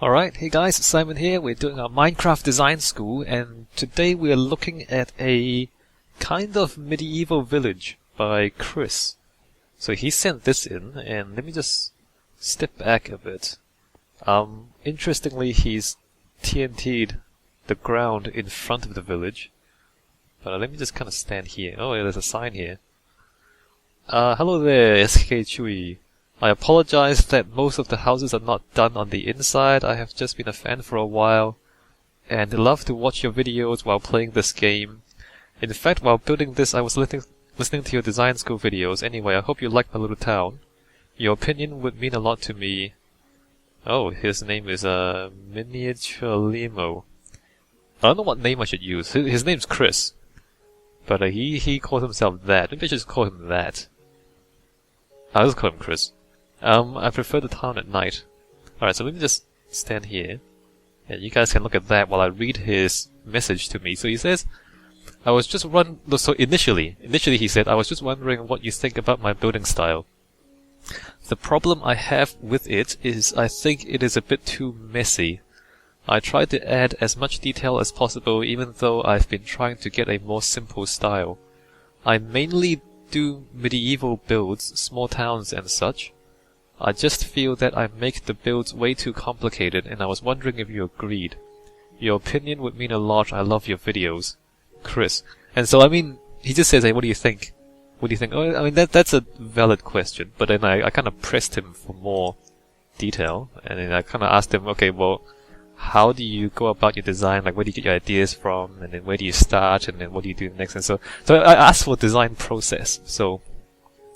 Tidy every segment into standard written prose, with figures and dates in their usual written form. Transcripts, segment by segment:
Alright, hey guys, Simon here. We're doing our Minecraft design school, and today we're looking at a kind of medieval village by Chris. So he sent this in, and let me just step back a bit. Interestingly, he's TNT'd the ground in front of the village. But let me just kind of stand here. Oh yeah, there's a sign here. Hello there, SCKChui. I apologize that most of the houses are not done on the inside. I have just been a fan for a while and love to watch your videos while playing this game. In fact, while building this, I was listening to your design school videos. Anyway, I hope you like my little town. Your opinion would mean a lot to me. Oh, his name is Miniature Limo. I don't know what name I should use. His name's Chris. But he calls himself that. Maybe I should just call him that. I'll just call him Chris. I prefer the town at night. Alright, so let me just stand here. And you guys can look at that while I read his message to me. So he says, so initially he said, I was just wondering what you think about my building style. The problem I have with it is I think it is a bit too messy. I tried to add as much detail as possible even though I've been trying to get a more simple style. I mainly do medieval builds, small towns and such. I just feel that I make the builds way too complicated and I was wondering if you agreed. Your opinion would mean a lot. I love your videos. Chris. And so, I mean, he just says, hey, what do you think? What do you think? Oh, I mean, that's a valid question. But then I kind of pressed him for more detail. And then I kind of asked him, okay, well, how do you go about your design? Like, where do you get your ideas from? And then where do you start? And then what do you do next? And so I asked for design process. So,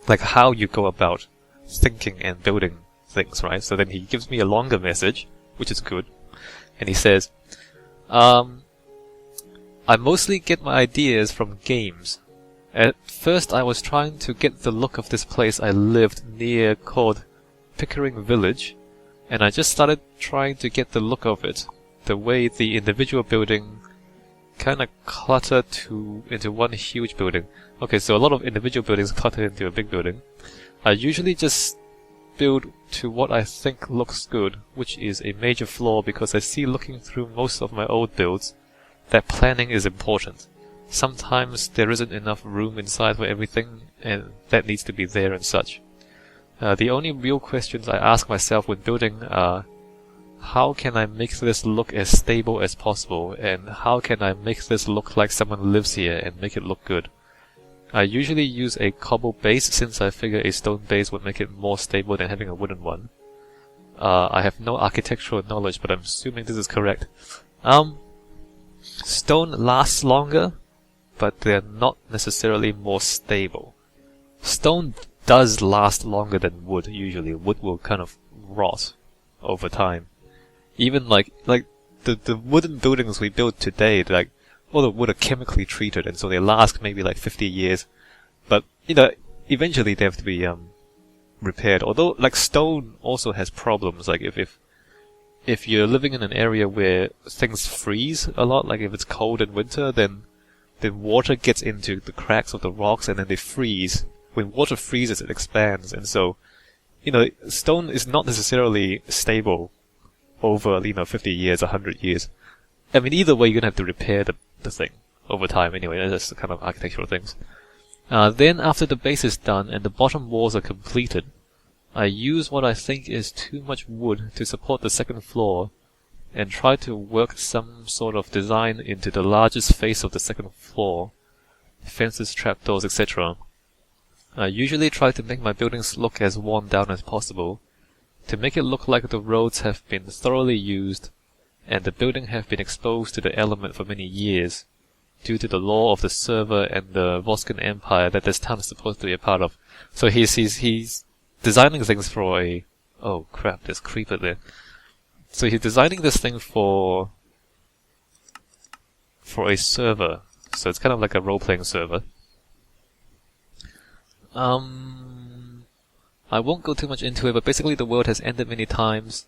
like, how you go about thinking and building things, right? So then he gives me a longer message, which is good. And he says, I mostly get my ideas from games. At first I was trying to get the look of this place I lived near called Pickering Village, and I just started trying to get the look of it, the way the individual building kind of clutter into one huge building. Okay, so a lot of individual buildings clutter into a big building. I usually just build to what I think looks good, which is a major flaw because I see looking through most of my old builds that planning is important. Sometimes there isn't enough room inside for everything, and that needs to be there and such. The only real questions I ask myself when building are, how can I make this look as stable as possible, and how can I make this look like someone lives here and make it look good? I usually use a cobble base since I figure a stone base would make it more stable than having a wooden one. I have no architectural knowledge, but I'm assuming this is correct. Stone lasts longer, but they're not necessarily more stable. Stone does last longer than wood, usually. Wood will kind of rot over time. Even like the wooden buildings we build today, like, all the wood are chemically treated, and so they last maybe like 50 years. But, you know, eventually they have to be repaired. Although, like, stone also has problems. Like, if you're living in an area where things freeze a lot, like if it's cold in winter, then water gets into the cracks of the rocks and then they freeze. When water freezes, it expands, and so, you know, stone is not necessarily stable over, 50 years, 100 years. I mean, either way, you're gonna have to repair the thing over time anyway. That's the kind of architectural things. Then after the base is done and the bottom walls are completed, I use what I think is too much wood to support the second floor and try to work some sort of design into the largest face of the second floor, fences, trapdoors, etc. I usually try to make my buildings look as worn down as possible, to make it look like the roads have been thoroughly used and the building have been exposed to the element for many years, due to the law of the server and the Voskan Empire that this town is supposed to be a part of. So he's designing things for a... Oh crap, there's creeper there. So he's designing this thing for a server. So it's kind of like a role-playing server. I won't go too much into it, but basically the world has ended many times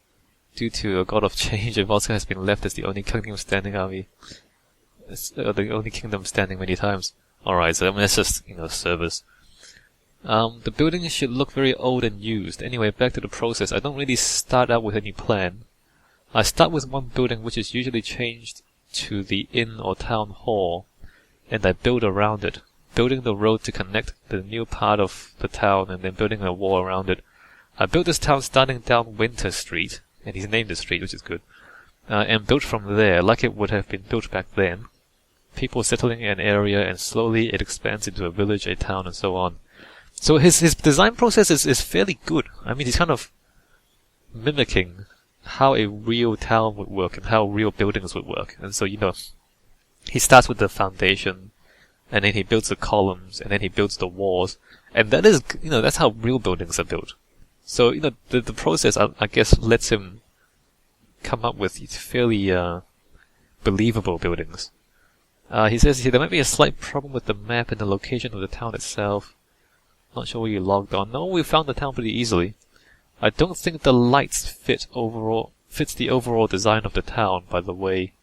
due to a god of change, and Voskan has been left as the only kingdom standing army. The only kingdom standing many times. Alright, so I mean, that's just, servers. The building should look very old and used. Anyway, back to the process. I don't really start out with any plan. I start with one building which is usually changed to the inn or town hall, and I build around it, building the road to connect the new part of the town and then building a wall around it. I built this town starting down Winter Street, and he's named the street, which is good, and built from there like it would have been built back then. People settling in an area, and slowly it expands into a village, a town, and so on. So his design process is fairly good. I mean, he's kind of mimicking how a real town would work and how real buildings would work. And so, he starts with the foundation, and then he builds the columns, and then he builds the walls. And that is, that's how real buildings are built. So, the process, I guess, lets him come up with fairly believable buildings. He says here there might be a slight problem with the map and the location of the town itself. Not sure where you logged on. No, we found the town pretty easily. I don't think the lights fits the overall design of the town, by the way.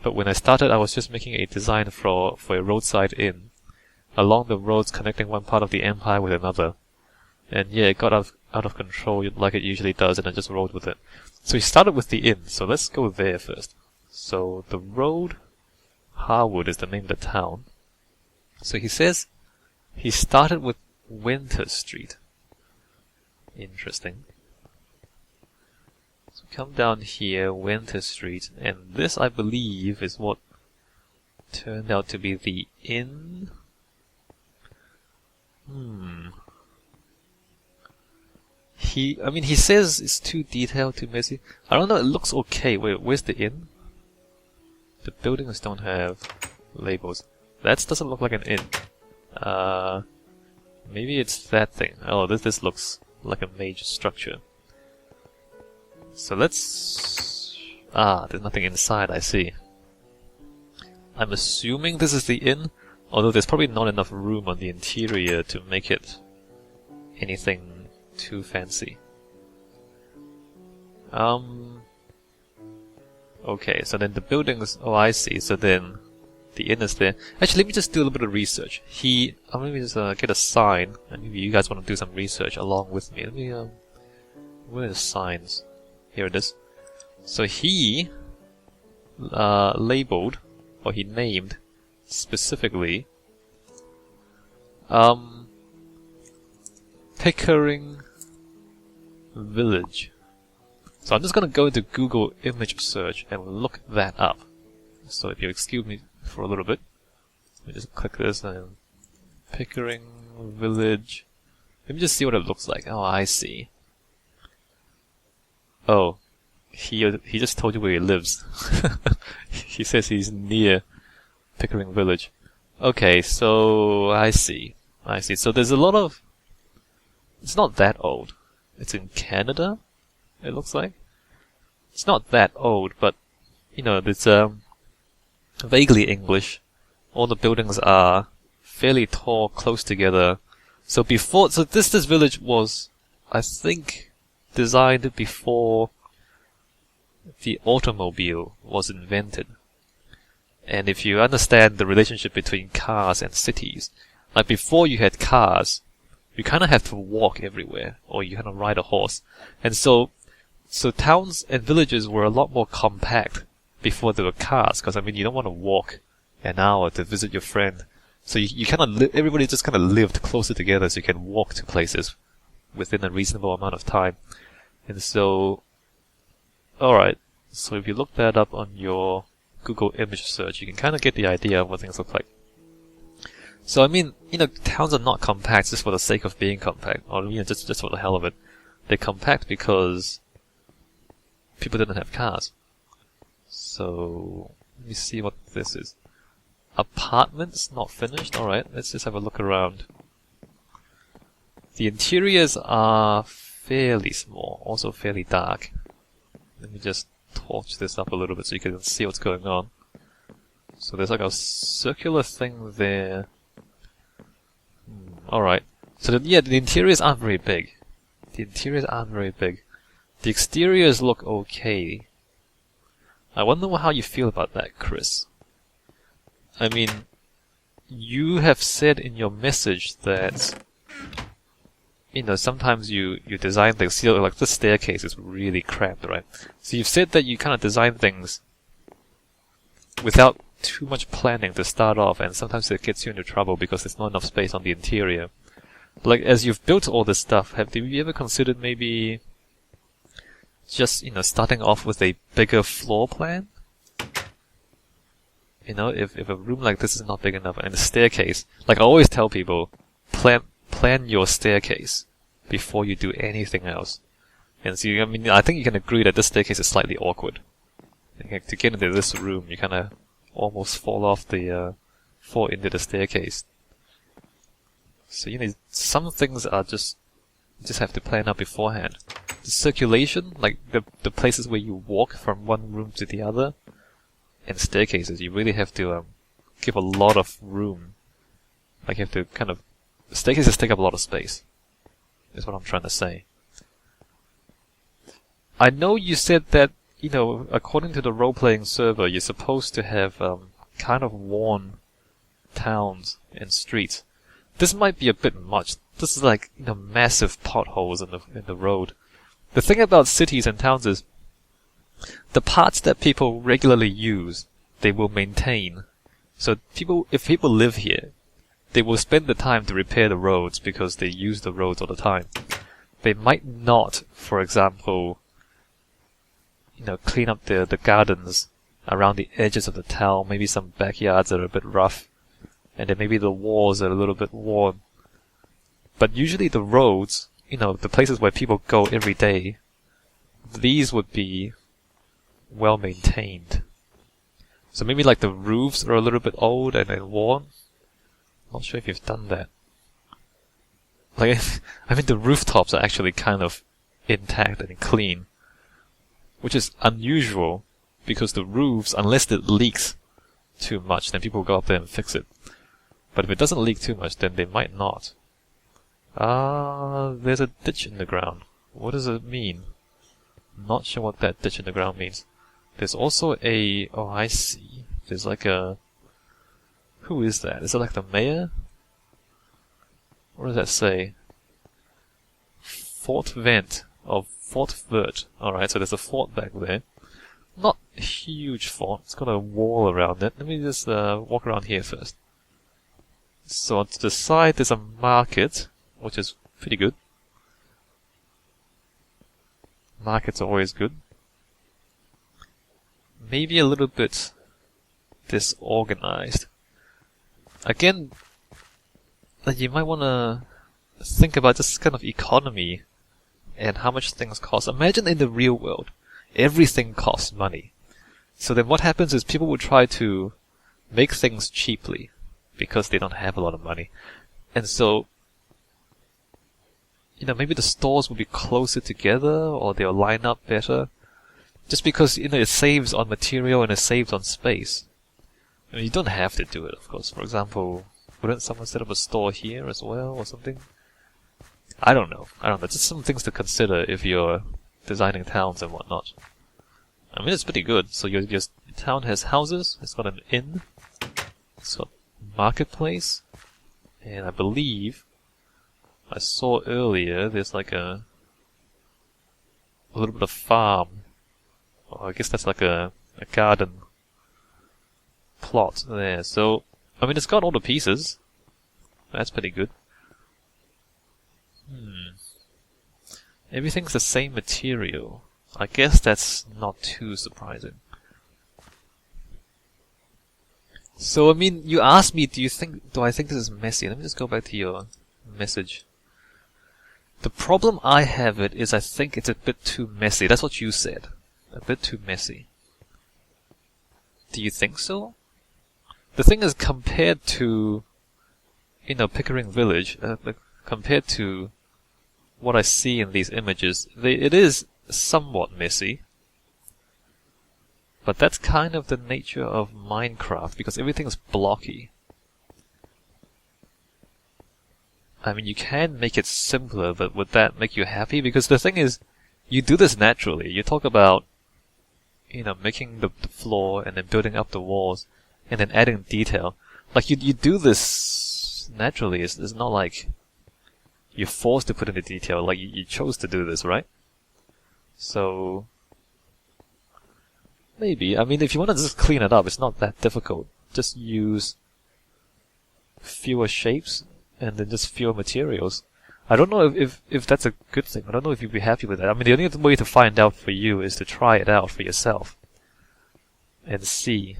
But when I started, I was just making a design for a roadside inn, along the roads connecting one part of the empire with another. And yeah, it got out of control like it usually does, and I just rolled with it. So he started with the inn, so let's go there first. So the road, Harwood is the name of the town. So he says he started with Winter Street. Interesting. So come down here, Winter Street, and this, I believe, is what turned out to be the inn. He says it's too detailed, too messy. I don't know, it looks okay. Wait, where's the inn? The buildings don't have labels. That doesn't look like an inn. Maybe it's that thing. Oh, this looks like a major structure. So let's... there's nothing inside, I see. I'm assuming this is the inn, although there's probably not enough room on the interior to make it anything too fancy. Okay, so then the buildings... Oh, I see. So then the inn is there. Actually, let me just do a little bit of research. Let me just get a sign, and maybe you guys want to do some research along with me. Let me... where are the signs? Here it is. So he labeled, or he named specifically, Pickering Village. So I'm just going to go into Google image search and look that up. So if you excuse me for a little bit, let me just click this and Pickering Village. Let me just see what it looks like. Oh, I see. Oh, he just told you where he lives. He says he's near Pickering Village. Okay, so I see. So there's a lot of... It's not that old. It's in Canada, it looks like. It's not that old, but, it's vaguely English. All the buildings are fairly tall, close together. So this village was, I think, designed before the automobile was invented. And if you understand the relationship between cars and cities, like before you had cars, you kind of have to walk everywhere, or you kind of ride a horse. And so towns and villages were a lot more compact before there were cars, because you don't want to walk an hour to visit your friend. So you kind of everybody just kind of lived closer together, so you can walk to places within a reasonable amount of time. And so, alright, so if you look that up on your Google image search, you can kind of get the idea of what things look like. So towns are not compact just for the sake of being compact, or just for the hell of it. They're compact because people didn't have cars. So let me see what this is. Apartments, not finished. Alright, let's just have a look around. The interiors are fairly small, also fairly dark. Let me just torch this up a little bit so you can see what's going on. So there's like a circular thing there. Alright. So the interiors aren't very big. The exteriors look okay. I wonder how you feel about that, Chris. You have said in your message that sometimes you design things, see, like this staircase is really cramped, right? So you've said that you kind of design things without too much planning to start off, and sometimes it gets you into trouble because there's not enough space on the interior. Like, as you've built all this stuff, have you ever considered maybe just, starting off with a bigger floor plan? If a room like this is not big enough, and a staircase, like I always tell people, plan your staircase before you do anything else. And so, I think you can agree that this staircase is slightly awkward. To get into this room, you kind of almost fall into the staircase. So, some things are just have to plan out beforehand. The circulation, like the places where you walk from one room to the other, and staircases, you really have to give a lot of room. Like, you have to staircases take up a lot of space. Is what I'm trying to say. I know you said that, according to the role-playing server, you're supposed to have kind of worn towns and streets. This might be a bit much. This is like, massive potholes in the road. The thing about cities and towns is, the parts that people regularly use, they will maintain. So if people live here, they will spend the time to repair the roads because they use the roads all the time. They might not, for example, clean up the gardens around the edges of the town. Maybe some backyards are a bit rough, and then maybe the walls are a little bit worn. But usually the roads, the places where people go every day, these would be well maintained. So maybe like the roofs are a little bit old and worn. Not sure if you've done that. Like, the rooftops are actually kind of intact and clean, which is unusual because the roofs, unless it leaks too much, then people go up there and fix it. But if it doesn't leak too much, then they might not. There's a ditch in the ground. What does it mean? Not sure what that ditch in the ground means. There's also oh, I see. There's like who is that? Is it like the mayor? What does that say? Fort Vent of Fort Vert. Alright, so there's a fort back there. Not a huge fort. It's got a wall around it. Let me just walk around here first. So to the side there's a market, which is pretty good. Markets are always good. Maybe a little bit disorganized. Again, you might want to think about this kind of economy and how much things cost. Imagine in the real world, everything costs money. So then what happens is people will try to make things cheaply because they don't have a lot of money. And so, maybe the stores will be closer together or they'll line up better. Just because, it saves on material and it saves on space. You don't have to do it, of course. For example, wouldn't someone set up a store here as well or something? I don't know. Just some things to consider if you're designing towns and whatnot. It's pretty good. So your town has houses, it's got an inn, it's got marketplace, and I believe I saw earlier there's like a little bit of farm. I guess that's like a garden plot there. So, it's got all the pieces. That's pretty good. Everything's the same material. I guess that's not too surprising. So, you asked me, do I think this is messy? Let me just go back to your message. The problem I have is I think it's a bit too messy. That's what you said. A bit too messy. Do you think so? The thing is, compared to, Pickering Village, compared to what I see in these images, it is somewhat messy. But that's kind of the nature of Minecraft, because everything is blocky. You can make it simpler, but would that make you happy? Because the thing is, you do this naturally. You talk about, making the floor and then building up the walls and then adding detail. Like, you do this naturally. It's not like you're forced to put in the detail, like you chose to do this, right? So maybe, I mean, if you want to just clean it up, it's not that difficult. Just use fewer shapes and then just fewer materials. I don't know if that's a good thing. I don't know if you'd be happy with that. I mean, the only way to find out for you is to try it out for yourself and see.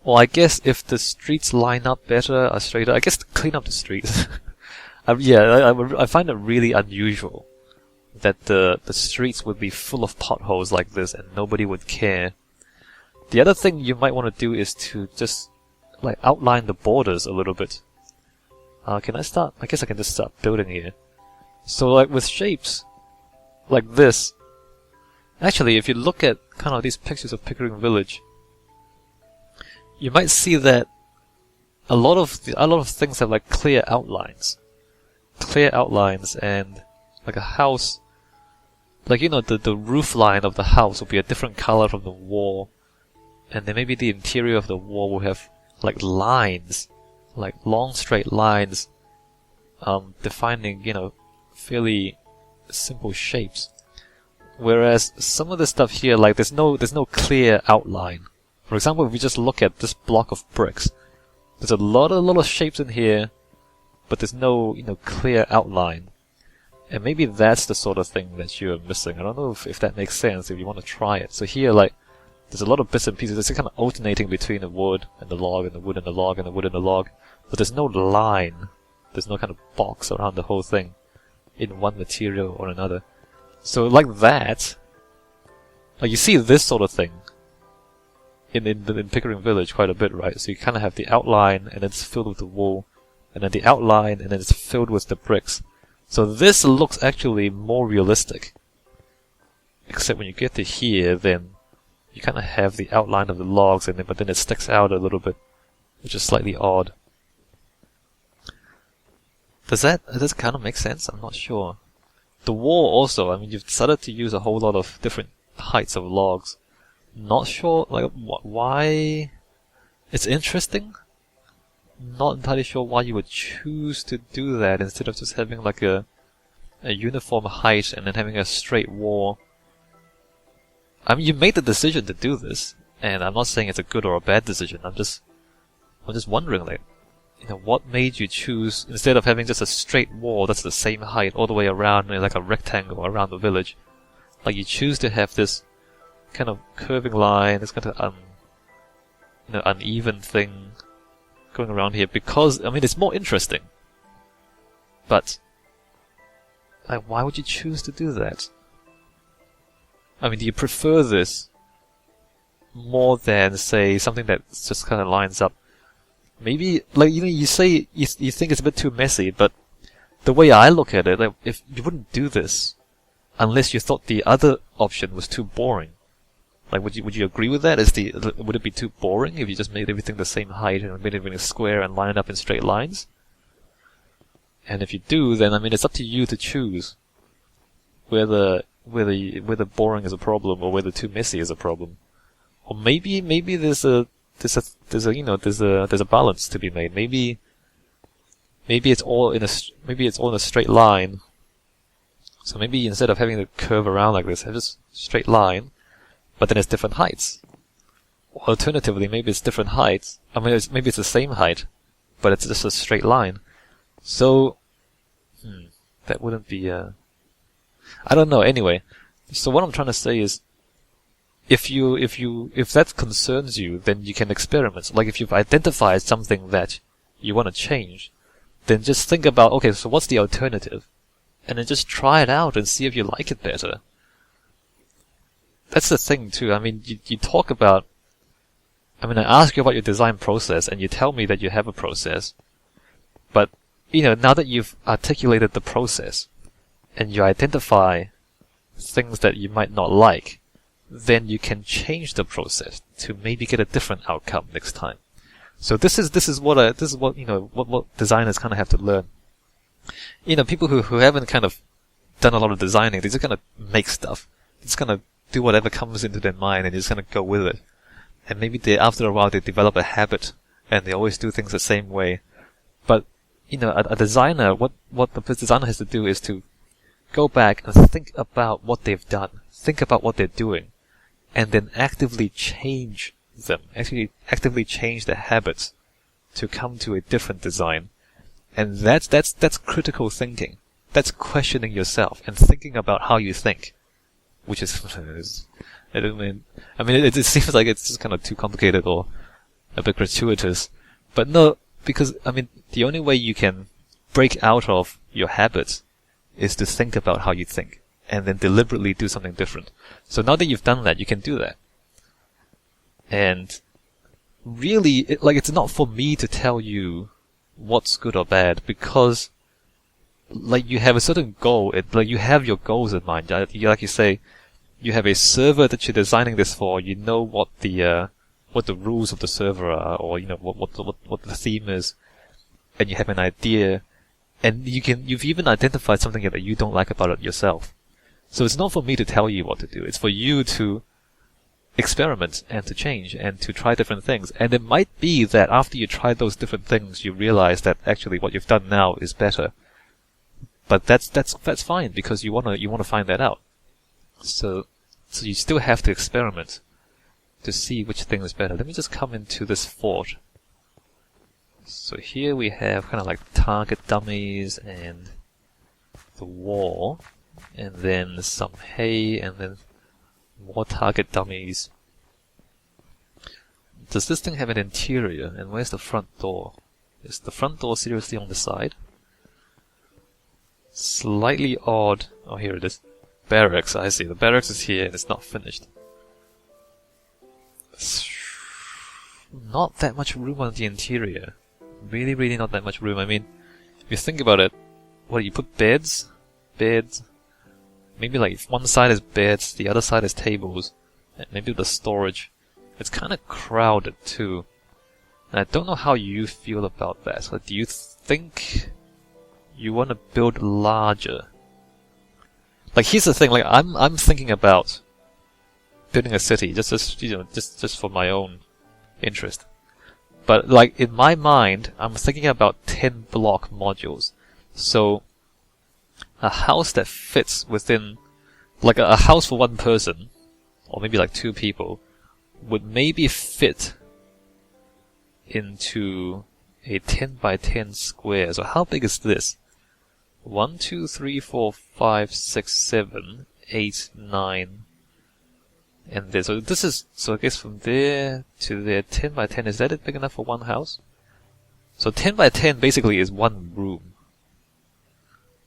Or I guess if the streets line up better or straighter, I guess to clean up the streets. I find it really unusual that the streets would be full of potholes like this and nobody would care. The other thing you might want to do is to just like outline the borders a little bit. Can I start? I guess I can just start building here. So like with shapes like this, actually if you look at kind of these pictures of Pickering Village, you might see that a lot of things have like clear outlines and like a house, like the roof line of the house will be a different color from the wall, and then maybe the interior of the wall will have like lines, like long straight lines, defining fairly simple shapes. Whereas some of the stuff here, like there's no clear outline. For example, if we just look at this block of bricks, there's a lot of shapes in here, but there's no clear outline. And maybe that's the sort of thing that you're missing. I don't know if that makes sense, if you want to try it. So here, like, there's a lot of bits and pieces. It's kind of alternating between the wood and the log and the wood and the log and the wood and the log. But there's no line. There's no kind of box around the whole thing in one material or another. So like that, like you see this sort of thing in Pickering Village quite a bit, right? So you kind of have the outline and it's filled with the wool, and then the outline and then it's filled with the bricks. So this looks actually more realistic. Except when you get to here, then you kind of have the outline of the logs, but then it sticks out a little bit, which is slightly odd. Does that kind of make sense? I'm not sure. The wall also, I mean, you've decided to use a whole lot of different heights of logs. Not sure, like, why. It's interesting. Not entirely sure why you would choose to do that instead of just having like a uniform height and then having a straight wall. I mean, you made the decision to do this, and I'm not saying it's a good or a bad decision. I'm just wondering, like, what made you choose, instead of having just a straight wall that's the same height all the way around, like a rectangle around the village, like you choose to have this kind of curving line, this kind of uneven thing going around here, because I mean it's more interesting. But like, why would you choose to do that? I mean, do you prefer this more than, say, something that just kind of lines up? Maybe, like, you say you think it's a bit too messy, but the way I look at it, like, if you wouldn't do this unless you thought the other option was too boring. Like, would you agree with that? Would it be too boring if you just made everything the same height and made everything square and lined up in straight lines? And if you do, then I mean, it's up to you to choose whether boring is a problem or whether too messy is a problem. Or maybe there's a balance to be made. Maybe it's all in a straight line. So maybe instead of having it curve around like this, have this straight line, but then it's different heights. Or alternatively, maybe it's different heights. I mean, maybe it's the same height, but it's just a straight line. So, that wouldn't be I don't know. Anyway, so what I'm trying to say is, if that concerns you, then you can experiment. Like if you've identified something that you want to change, then just think about, okay, so what's the alternative? And then just try it out and see if you like it better. That's the thing too. I mean, you talk about, I mean, I ask you about your design process and you tell me that you have a process. But, now that you've articulated the process and you identify things that you might not like, then you can change the process to maybe get a different outcome next time. So this is what designers kind of have to learn. People who haven't kind of done a lot of designing, they're just gonna make stuff. They're just gonna do whatever comes into their mind and they're just gonna go with it. And maybe after a while they develop a habit and they always do things the same way. But a designer, what the designer has to do is to go back and think about what they've done, think about what they're doing, and then actively change them, actually actively change their habits to come to a different design. And that's critical thinking. That's questioning yourself and thinking about how you think, which is, it seems like it's just kind of too complicated or a bit gratuitous, but no, because the only way you can break out of your habits is to think about how you think and then deliberately do something different. So now that you've done that, you can do that. And really, it's not for me to tell you what's good or bad, because you have a certain goal. You have your goals in mind. Like you say, you have a server that you're designing this for. You know what the rules of the server are, or what the theme is, and you have an idea, and you've even identified something that you don't like about it yourself. So it's not for me to tell you what to do. It's for you to experiment and to change and to try different things. And it might be that after you try those different things, you realize that actually what you've done now is better. But that's fine, because you wanna find that out. So you still have to experiment to see which thing is better. Let me just come into this fort. So here we have kind of like target dummies and the wall, and then some hay, and then more target dummies. Does this thing have an interior? And where's the front door? Is the front door seriously on the side? Slightly odd. Oh, here it is. Barracks, I see. The barracks is here and it's not finished. Not that much room on the interior. Really, really not that much room. If you think about it, you put beds? Maybe one side is beds, the other side is tables, and maybe the storage. It's kind of crowded too. And I don't know how you feel about that. So do you think you want to build larger? Here's the thing. I'm thinking about building a city just for my own interest. But in my mind, I'm thinking about 10 block modules. So a house that fits within, a house for one person, or maybe 2 people, would maybe fit into a 10 by 10 square. So how big is this? 1, 2, 3, 4, 5, 6, 7, 8, 9, and there. So I guess from there to there, 10 by 10, is that it big enough for one house? So 10 by 10 basically is one room.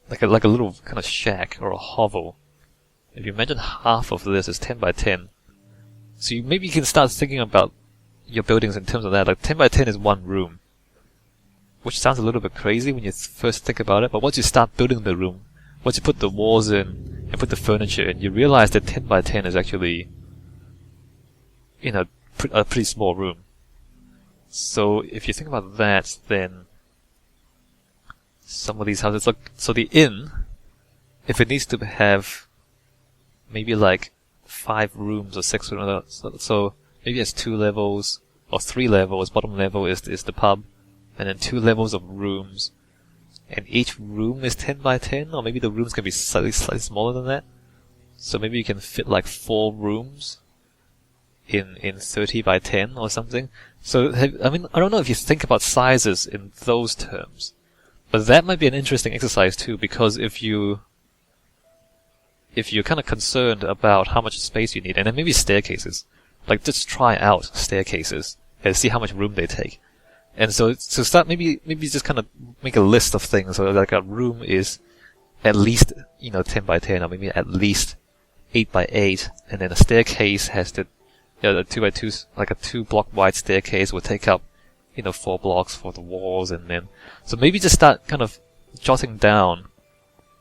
Like a little kind of shack or a hovel. If you imagine half of this is 10 by 10. So maybe you can start thinking about your buildings in terms of that. 10 by 10 is one room. Which sounds a little bit crazy when you first think about it, but once you start building the room, once you put the walls in and put the furniture in, you realize that 10 by 10 is actually a pretty small room. So if you think about that, then some of these houses, so the inn, if it needs to have maybe 5 rooms or 6 rooms, so maybe it's 2 levels or 3 levels. Bottom level is the pub, and then 2 levels of rooms, and each room is 10 by 10, or maybe the rooms can be slightly smaller than that. So maybe you can fit 4 rooms in 30 by 10 or something. So I don't know if you think about sizes in those terms, but that might be an interesting exercise too, because if you're kind of concerned about how much space you need, and then maybe staircases, just try out staircases and see how much room they take. And so start maybe just kind of make a list of things. So a room is at least 10 by 10, or maybe at least 8 by 8, and then a staircase has to a 2 by 2, a 2 block wide staircase will take up 4 blocks for the walls, and then so maybe just start kind of jotting down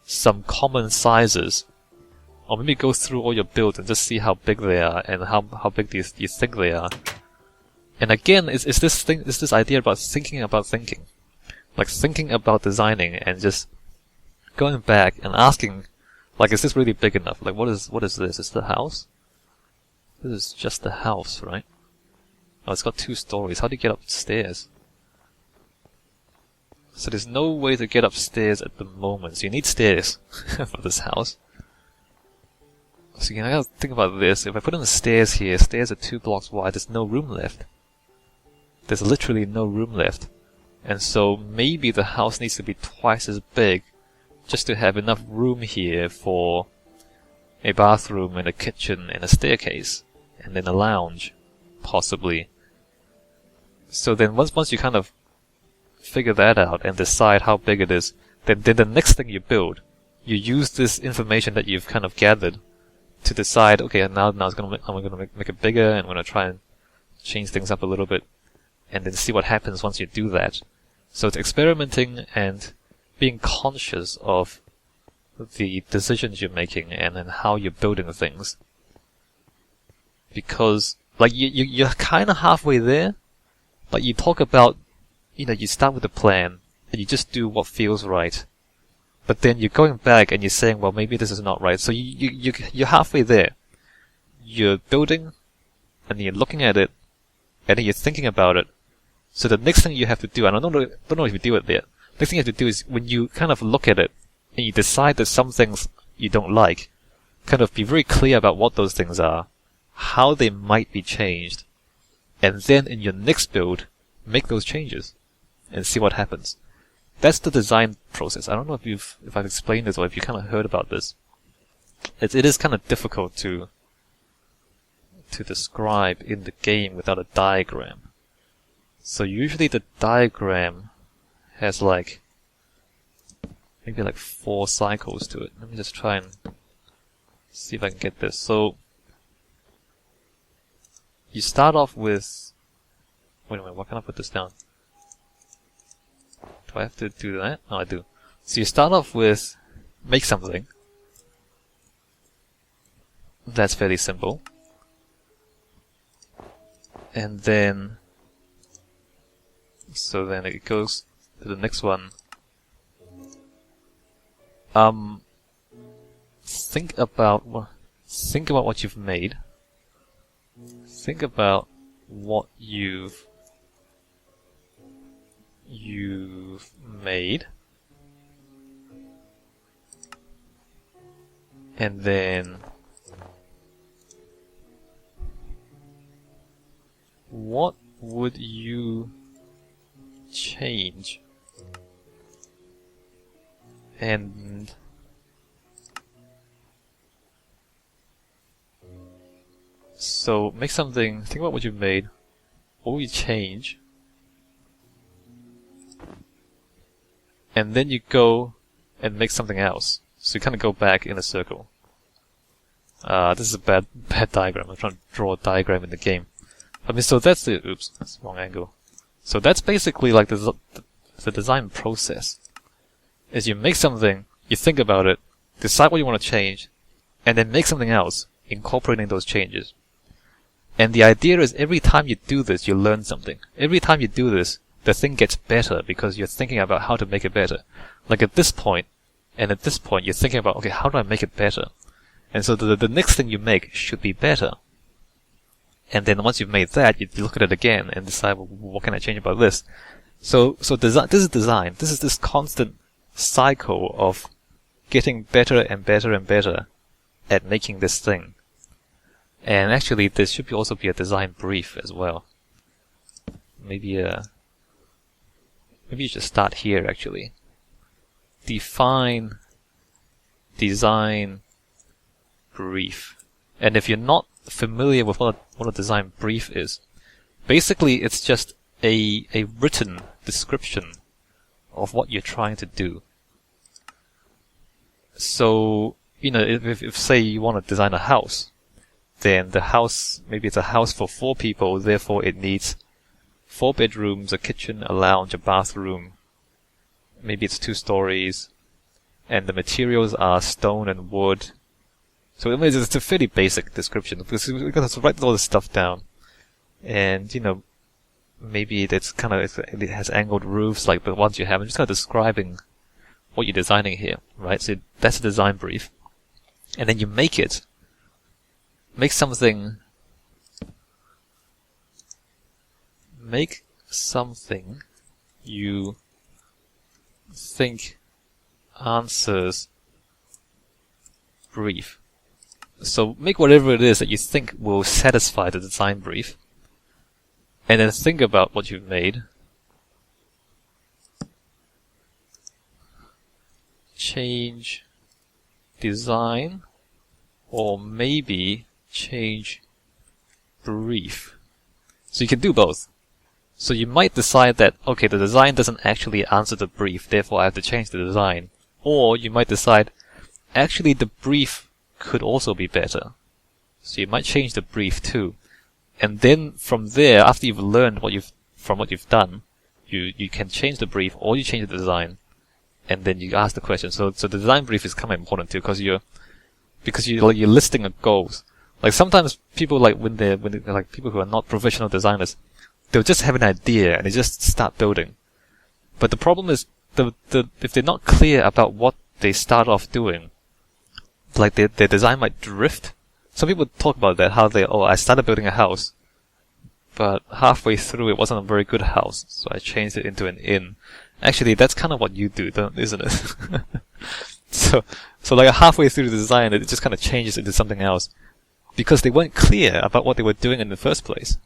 some common sizes, or maybe go through all your builds and just see how big they are and how big do you think they are. And again, is this idea about thinking about thinking. Thinking about designing and just going back and asking, is this really big enough? What is this? Is the house? This is just the house, right? Oh, it's got 2 stories. How do you get upstairs? So there's no way to get upstairs at the moment. So you need stairs for this house. So you gotta think about this. If I put in the stairs here, stairs are 2 blocks wide, there's no room left. There's literally no room left. And so maybe the house needs to be twice as big just to have enough room here for a bathroom and a kitchen and a staircase. And then a lounge, possibly. So then once you kind of figure that out and decide how big it is, then the next thing you build, you use this information that you've kind of gathered to decide, okay, now I'm gonna make it bigger, and I'm gonna try and change things up a little bit, and then see what happens once you do that. So it's experimenting and being conscious of the decisions you're making and how you're building things. Because, like, you're kind of halfway there, but you talk about, you start with a plan, and you just do what feels right. But then you're going back and you're saying, well, maybe this is not right. So you're halfway there. You're building, and you're looking at it, and then you're thinking about it. So the next thing you have to do, and I don't know if you do it there, the next thing you have to do is when you kind of look at it, and you decide that some things you don't like, kind of be very clear about what those things are, how they might be changed, and then in your next build, make those changes, and see what happens. That's the design process. I don't know if I've explained this or if you kind of heard about this. It is kind of difficult to describe in the game without a diagram. So usually the diagram has maybe 4 cycles to it. Let me just try and see if I can get this. So you start off with, wait a minute, why can't I put this down? Do I have to do that? Oh, I do. So you start off with make something. That's fairly simple. And then, so then it goes to the next one. Think about what you've made. Think about what you've made, and then what would you change? And so make something, think about what you've made, what would you change, and then you go and make something else. So you kind of go back in a circle. This is a bad diagram. I'm trying to draw a diagram in the game. I mean, so that's the, oops, that's the wrong angle. So that's basically like the design process. Is you make something, you think about it, decide what you want to change, and then make something else, incorporating those changes. And the idea is every time you do this, you learn something. Every time you do this, the thing gets better because you're thinking about how to make it better. Like at this point, and at this point, you're thinking about, okay, how do I make it better? And so the next thing you make should be better. And then once you've made that, you look at it again and decide, well, what can I change about this? So design, this is design. This is this constant cycle of getting better and better and better at making this thing. And actually, there should also be a design brief as well. Maybe you should start here, actually. Define design brief. And if you're not familiar with what a design brief is, basically it's just a written description of what you're trying to do. So, if say you want to design a house, then the house, maybe it's a house for 4 people, therefore it needs 4 bedrooms, a kitchen, a lounge, a bathroom. Maybe it's 2 stories, and the materials are stone and wood. So it's a fairly basic description because we've got to write all this stuff down. And, maybe it has angled roofs like the ones you have. I'm just kind of describing what you're designing here, right? So that's a design brief. And then you make it. Make something you think answers brief. So make whatever it is that you think will satisfy the design brief, and then think about what you've made. Change design, or maybe change brief. So you can do both. So you might decide that, okay, the design doesn't actually answer the brief, therefore I have to change the design. Or you might decide, actually the brief could also be better. So you might change the brief too. And then from there, after you've learned from what you've done, you can change the brief or you change the design. And then you ask the question. So the design brief is kind of important too, because you're listing of goals. Like sometimes people when they're like people who are not professional designers, they'll just have an idea and they just start building. But the problem is if they're not clear about what they start off doing, like their design might drift. Some people talk about that, how I started building a house, but halfway through it wasn't a very good house, so I changed it into an inn. Actually, that's kind of what you do, isn't it? So like halfway through the design, it just kind of changes into something else, because they weren't clear about what they were doing in the first place.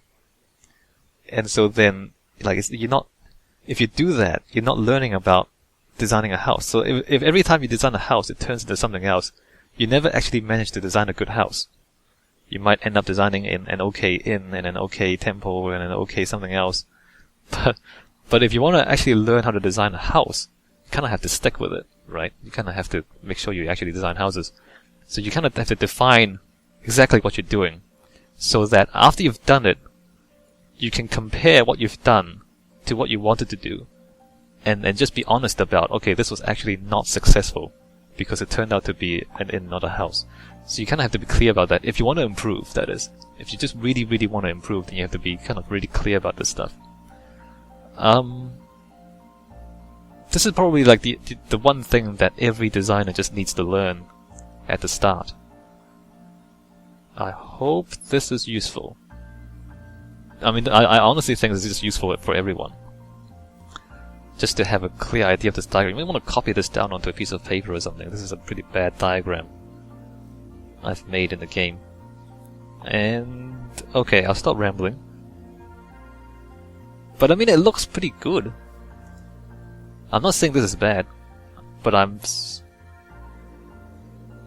And so then, if you do that, you're not learning about designing a house. So if every time you design a house, it turns into something else, you never actually manage to design a good house. You might end up designing an okay inn and an okay temple and an okay something else. But if you want to actually learn how to design a house, you kind of have to stick with it, right? You kind of have to make sure you actually design houses. So you kind of have to define exactly what you're doing, so that after you've done it, you can compare what you've done to what you wanted to do, and just be honest about, okay, this was actually not successful because it turned out to be an inn, not a house. So you kind of have to be clear about that if you want to improve, that is. If you just really, really want to improve, then you have to be kind of really clear about this stuff. This is probably like the one thing that every designer just needs to learn at the start. I hope this is useful. I mean, I honestly think this is useful for everyone. Just to have a clear idea of this diagram. You may want to copy this down onto a piece of paper or something. This is a pretty bad diagram I've made in the game. And okay, I'll stop rambling. But I mean, it looks pretty good. I'm not saying this is bad, but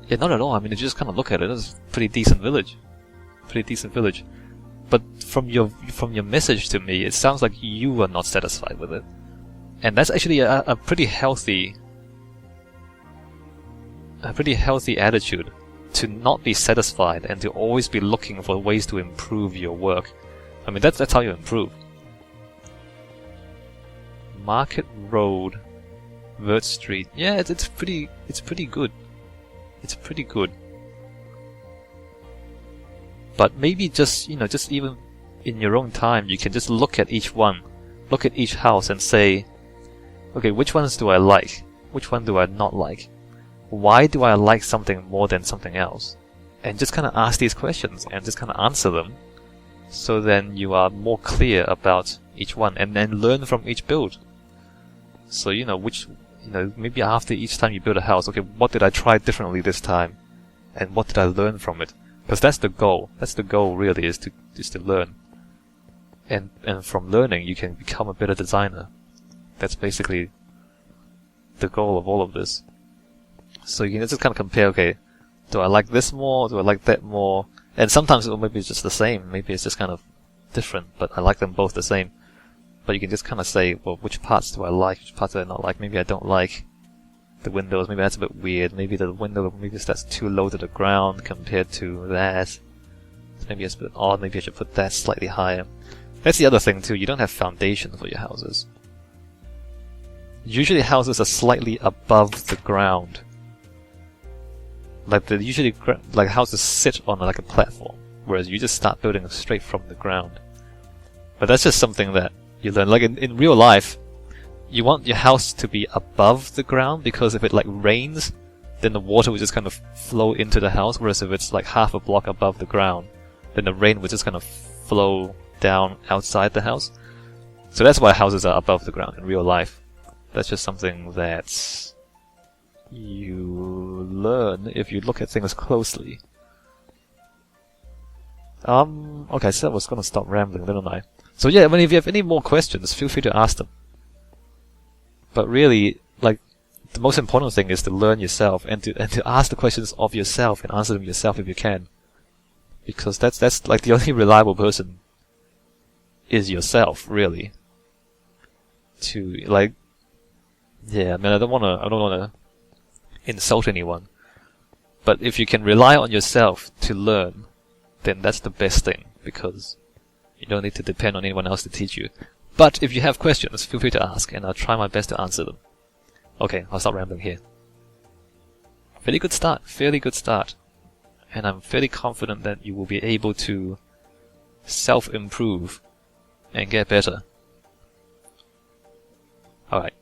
yeah, not at all. I mean, if you just kind of look at it, it's a pretty decent village. Pretty decent village. But from your message to me, it sounds like you are not satisfied with it. And that's actually a pretty healthy attitude, to not be satisfied and to always be looking for ways to improve your work. I mean, that's how you improve. Market Road, Vert Street. Yeah, it's pretty good. It's pretty good. But maybe just even in your own time, you can just look at each house and say, okay, which ones do I like? Which one do I not like? Why do I like something more than something else? And just kind of ask these questions and just kind of answer them, so then you are more clear about each one, and then learn from each build. So maybe after each time you build a house, okay, what did I try differently this time, and what did I learn from it? Because that's the goal. That's the goal, really, is to learn. And from learning, you can become a better designer. That's basically the goal of all of this. So you can just kind of compare, okay, do I like this more? Do I like that more? And sometimes maybe it's just the same. Maybe it's just kind of different, but I like them both the same. But you can just kind of say, well, which parts do I like? Which parts do I not like? Maybe I don't like the windows. Maybe that's a bit weird. Maybe the window, that's too low to the ground compared to that. Maybe it's a bit odd. Maybe I should put that slightly higher. That's the other thing too. You don't have foundation for your houses. Usually houses are slightly above the ground. Like houses sit on like a platform, whereas you just start building straight from the ground. But that's just something that you learn. Like in real life, you want your house to be above the ground, because if it rains, then the water will just kind of flow into the house, whereas if it's like half a block above the ground, then the rain will just kind of flow down outside the house. So that's why houses are above the ground in real life. That's just something that you learn if you look at things closely. Okay, so I was gonna stop rambling, didn't I? So yeah, if you have any more questions, feel free to ask them. But really, like, the most important thing is to learn yourself and to ask the questions of yourself and answer them yourself if you can. Because that's like the only reliable person is yourself, really. To, like, yeah, I mean, I don't wanna insult anyone. But if you can rely on yourself to learn, then that's the best thing, because you don't need to depend on anyone else to teach you. But if you have questions, feel free to ask, and I'll try my best to answer them. Okay, I'll stop rambling here. Fairly good start. And I'm fairly confident that you will be able to self-improve and get better. Alright.